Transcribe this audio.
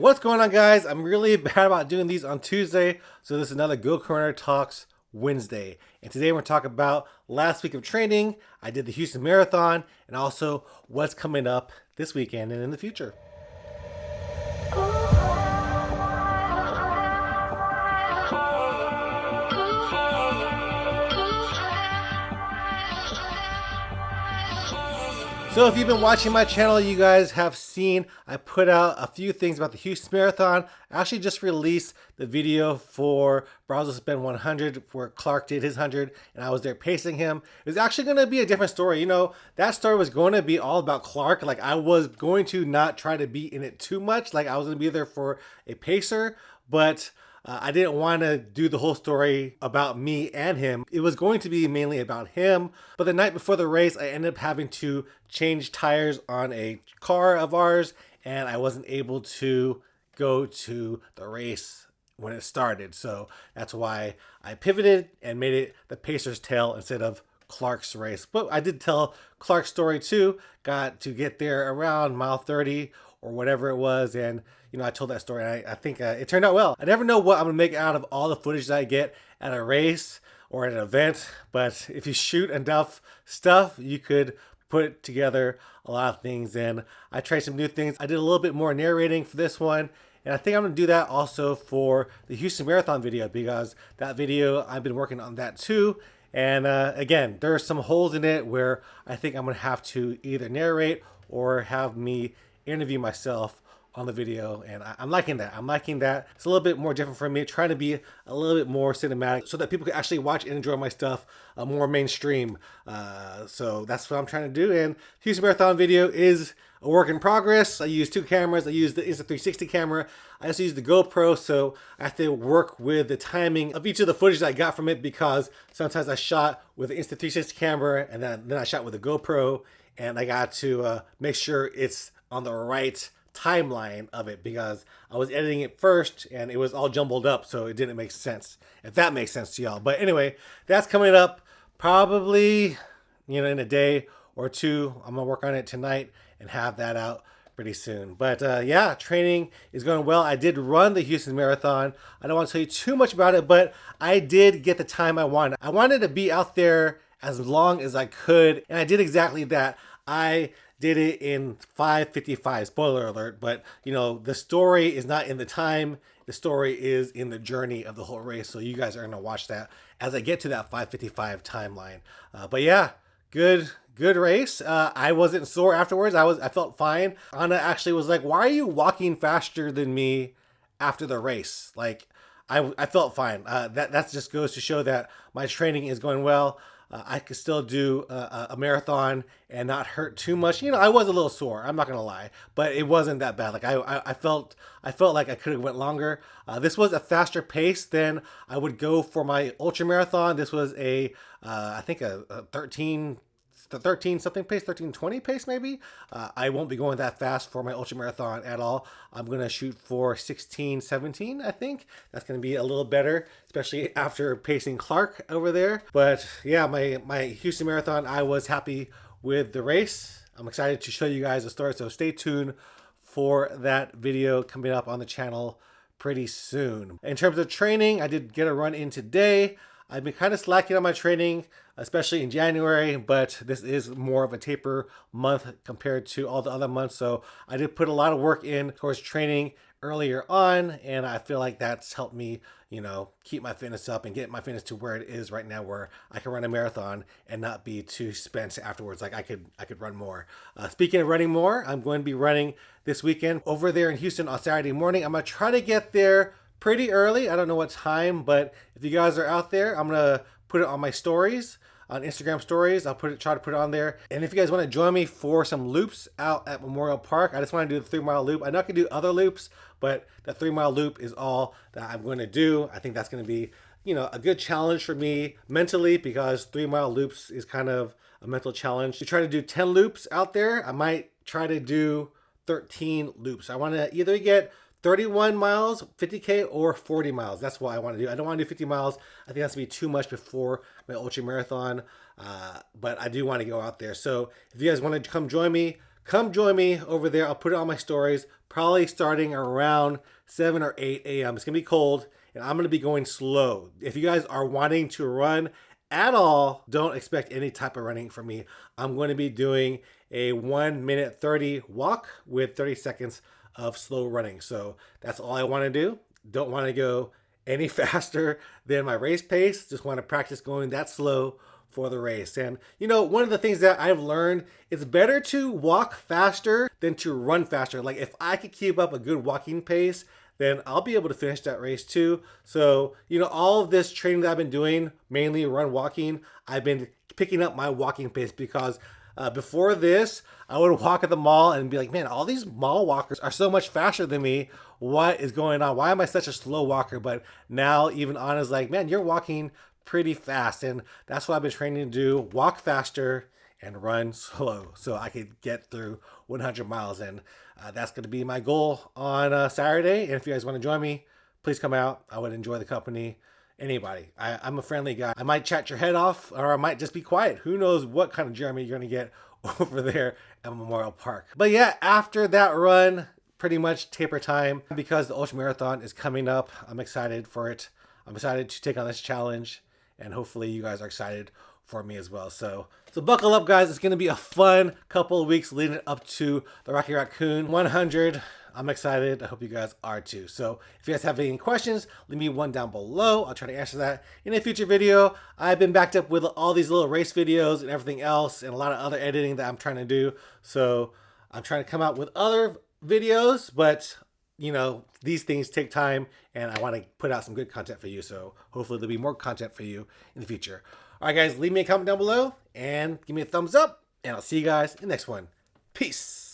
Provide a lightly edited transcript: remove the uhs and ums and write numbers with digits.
What's going on, guys? I'm really bad about doing these on Tuesday, so this is another Goku Talks Wednesday. And today we're talking about last week of training. I did the Houston Marathon, and also what's coming up this weekend and in the future. So if you've been watching my channel, you guys have seen I put out a few things about the Houston Marathon. I actually just released the video for Brazos Ben 100 where Clark did his 100 and I was there pacing him. It was actually going to be a different story. You know, that story was going to be all about Clark. Like, I was going to not try to be in it too much. Like, I was going to be there for a pacer, but I didn't want to do the whole story about me and him. It was going to be mainly about him. But the night before the race, I ended up having to change tires on a car of ours, and I wasn't able to go to the race when it started. So that's why I pivoted and made it the Pacer's Tale instead of Clark's race. But I did tell Clark's story too. Got to get there around mile 30 or whatever it was, and you know, I told that story. I think it turned out well. I never know what I'm gonna make out of all the footage that I get at a race or at an event, but if you shoot enough stuff, you could put together a lot of things. And I tried some new things. I did a little bit more narrating for this one, and I think I'm gonna do that also for the Houston Marathon video, because that video, I've been working on that too. And again, there are some holes in it where I think I'm gonna have to either narrate or have me interview myself on the video, and I'm liking that. I'm liking that. It's a little bit more different for me, trying to be a little bit more cinematic so that people can actually watch and enjoy my stuff more mainstream. So that's what I'm trying to do. And Houston Marathon video is a work in progress. I use two cameras. I use the Insta360 camera. I also use the GoPro, so I have to work with the timing of each of the footage that I got from it, because sometimes I shot with the Insta360 camera and then I shot with the GoPro, and I got to make sure it's on the right timeline of it, because I was editing it first and it was all jumbled up, so it didn't make sense, if that makes sense to y'all. But anyway, that's coming up probably, you know, in a day or two. I'm gonna work on it tonight and have that out pretty soon. But yeah, training is going well. I did run the Houston Marathon. I don't want to tell you too much about it, but I did get the time I wanted. I wanted to be out there as long as I could, and I did exactly that. I did it in 5:55, spoiler alert, but you know, the story is not in the time, the story is in the journey of the whole race, so you guys are going to watch that as I get to that 5:55 timeline. But yeah, good race. I wasn't sore afterwards. I felt fine. Anna actually was like, why are you walking faster than me after the race? Like, I felt fine. That just goes to show that my training is going well. I could still do a marathon and not hurt too much. You know, I was a little sore, I'm not gonna lie, but it wasn't that bad. Like I felt like I could have went longer. This was a faster pace than I would go for my ultra marathon. This was I think a 13 something pace, 13:20 pace maybe. I won't be going that fast for my ultra marathon at all. I'm gonna shoot for 16:17. I think that's gonna be a little better, especially after pacing Clark over there. But yeah, my Houston Marathon, I was happy with the race. I'm excited to show you guys the story, so stay tuned for that video coming up on the channel pretty soon. In terms of training, I did get a run in today. I've been kind of slacking on my training, especially in January, but this is more of a taper month compared to all the other months. So I did put a lot of work in towards training earlier on, and I feel like that's helped me, you know, keep my fitness up and get my fitness to where it is right now, where I can run a marathon and not be too spent afterwards. Like, I could run more. Speaking of running more, I'm going to be running this weekend over there in Houston on Saturday morning. I'm going to try to get there pretty early. I don't know what time, but if you guys are out there, I'm gonna put it on my stories, on Instagram stories. I'll try to put it on there. And if you guys want to join me for some loops out at Memorial Park, I just want to do the 3-mile loop. I know I can do other loops, but the 3-mile loop is all that I'm going to do. I think that's going to be, you know, a good challenge for me mentally, because 3-mile loops is kind of a mental challenge. To try to do 10 loops out there, I might try to do 13 loops. I want to either get 31 miles, 50K, or 40 miles. That's what I want to do. I don't want to do 50 miles. I think that's going to be too much before my ultra marathon, but I do want to go out there. So if you guys want to come join me, come join me over there. I'll put it on my stories, probably starting around 7 or 8 a.m. It's going to be cold, and I'm going to be going slow. If you guys are wanting to run at all, don't expect any type of running from me. I'm going to be doing a 1 minute 30 walk with 30 seconds of slow running. So that's all I want to do. Don't want to go any faster than my race pace. Just want to practice going that slow for the race. And you know, one of the things that I've learned, it's better to walk faster than to run faster. Like if I could keep up a good walking pace, then I'll be able to finish that race too. So, you know, all of this training that I've been doing, mainly run walking, I've been picking up my walking pace because before this, I would walk at the mall and be like, man, all these mall walkers are so much faster than me. What is going on? Why am I such a slow walker? But now even Anna's like, man, you're walking pretty fast. And that's what I've been training to do, walk faster and run slow so I could get through 100 miles. And that's going to be my goal on Saturday. And if you guys want to join me, please come out. I would enjoy the company. Anybody. I'm a friendly guy. I might chat your head off or I might just be quiet. Who knows what kind of Jeremy you're going to get over there at Memorial Park. But yeah, after that run, pretty much taper time because the Ultra Marathon is coming up. I'm excited for it. I'm excited to take on this challenge and hopefully you guys are excited for me as well. So buckle up, guys. It's going to be a fun couple of weeks leading up to the Rocky Raccoon 100. I'm excited. I hope you guys are too. So if you guys have any questions, leave me one down below. I'll try to answer that in a future video. I've been backed up with all these little race videos and everything else and a lot of other editing that I'm trying to do. So I'm trying to come out with other videos, but you know, these things take time and I want to put out some good content for you. So hopefully there'll be more content for you in the future. All right, guys, leave me a comment down below and give me a thumbs up and I'll see you guys in the next one. Peace.